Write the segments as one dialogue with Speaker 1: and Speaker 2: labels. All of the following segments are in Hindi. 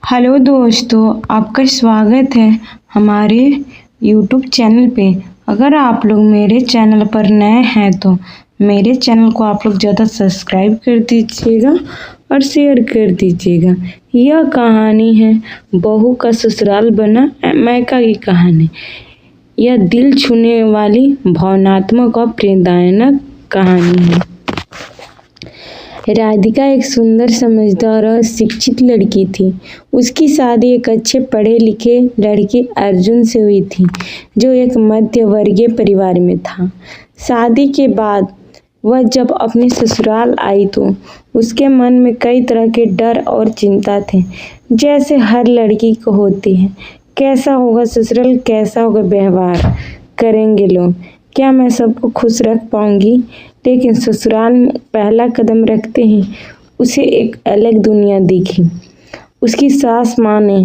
Speaker 1: हेलो दोस्तों, आपका स्वागत है हमारे यूट्यूब चैनल पे। अगर आप लोग मेरे चैनल पर नए हैं तो मेरे चैनल को आप लोग ज़्यादा सब्सक्राइब कर दीजिएगा और शेयर कर दीजिएगा। यह कहानी है बहू का ससुराल बना मायका की कहानी। यह दिल छूने वाली भावनात्मक और प्रेरणादायक कहानी है। राधिका एक सुंदर, समझदार और शिक्षित लड़की थी। उसकी शादी एक अच्छे पढ़े लिखे लड़के अर्जुन से हुई थी, जो एक मध्य वर्गीय परिवार में था। शादी के बाद वह जब अपने ससुराल आई तो उसके मन में कई तरह के डर और चिंता थे, जैसे हर लड़की को होती है। कैसा होगा ससुराल, कैसा होगा व्यवहार करेंगे लोग, क्या मैं सबको खुश रख पाऊंगी। लेकिन ससुराल में पहला कदम रखते ही उसे एक अलग दुनिया दिखी। उसकी सास माँ ने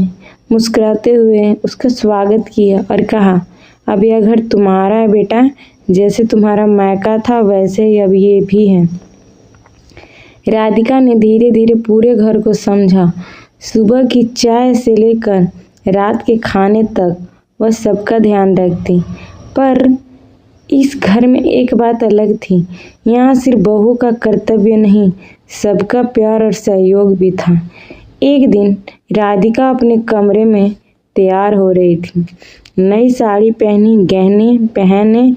Speaker 1: मुस्कुराते हुए उसका स्वागत किया और कहा, अब यह घर तुम्हारा है बेटा, जैसे तुम्हारा मायका था वैसे ही अब ये भी है। राधिका ने धीरे धीरे पूरे घर को समझा। सुबह की चाय से लेकर रात के खाने तक वह सबका ध्यान रखती। पर इस घर में एक बात अलग थी। यहाँ सिर्फ बहू का कर्तव्य नहीं, सबका प्यार और सहयोग भी था। एक दिन राधिका अपने कमरे में तैयार हो रही थी। नई साड़ी पहनी, गहने पहने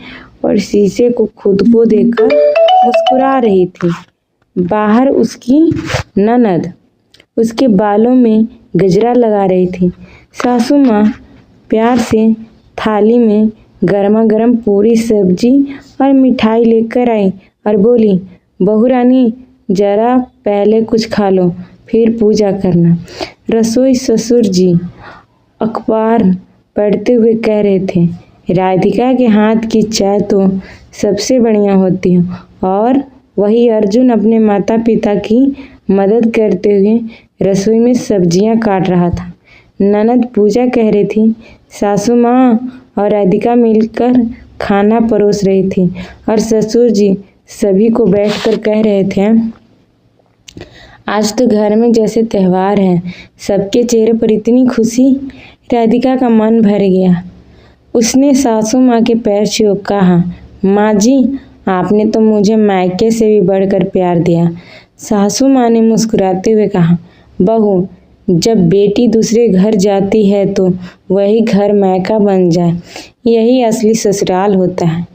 Speaker 1: और शीशे को खुद को देखकर मुस्कुरा रही थी। बाहर उसकी ननद उसके बालों में गजरा लगा रही थी। सासू माँ प्यार से थाली में गर्मा गर्म पूरी, सब्जी और मिठाई लेकर आई और बोली, बहू रानी जरा पहले कुछ खा लो, फिर पूजा करना। रसोई ससुर जी अखबार पढ़ते हुए कह रहे थे, राधिका के हाथ की चाय तो सबसे बढ़िया होती है। और वही अर्जुन अपने माता पिता की मदद करते हुए रसोई में सब्जियां काट रहा था। ननद पूजा कह रही थी, सासू माँ और राधिका मिलकर खाना परोस रही थी और ससुर जी सभी को बैठकर कह रहे थे, आज तो घर में जैसे त्योहार है। सबके चेहरे पर इतनी खुशी। राधिका का मन भर गया। उसने सासू माँ के पैर छू कहा, माँ जी आपने तो मुझे मायके से भी बढ़कर प्यार दिया। सासू माँ ने मुस्कुराते हुए कहा, बहू जब बेटी दूसरे घर जाती है तो वही घर मायका बन जाए, यही असली ससुराल होता है।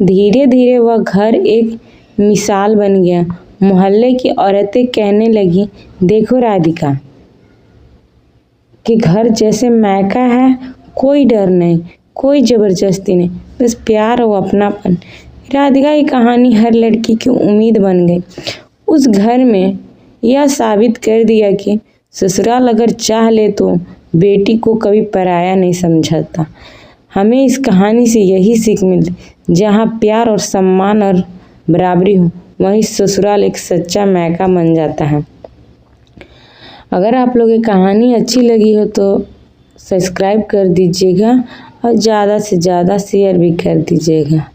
Speaker 1: धीरे धीरे वह घर एक मिसाल बन गया। मोहल्ले की औरतें कहने लगी, देखो राधिका कि घर जैसे मायका है, कोई डर नहीं, कोई जबरदस्ती नहीं, बस प्यार और अपनापन। राधिका की कहानी हर लड़की की उम्मीद बन गई। उस घर में यह साबित कर दिया कि ससुराल अगर चाह ले तो बेटी को कभी पराया नहीं समझता। हमें इस कहानी से यही सीख मिली, जहाँ प्यार और सम्मान और बराबरी हो, वहीं ससुराल एक सच्चा मायका बन जाता है। अगर आप लोगों की कहानी अच्छी लगी हो तो सब्सक्राइब कर दीजिएगा और ज़्यादा से ज़्यादा शेयर भी कर दीजिएगा।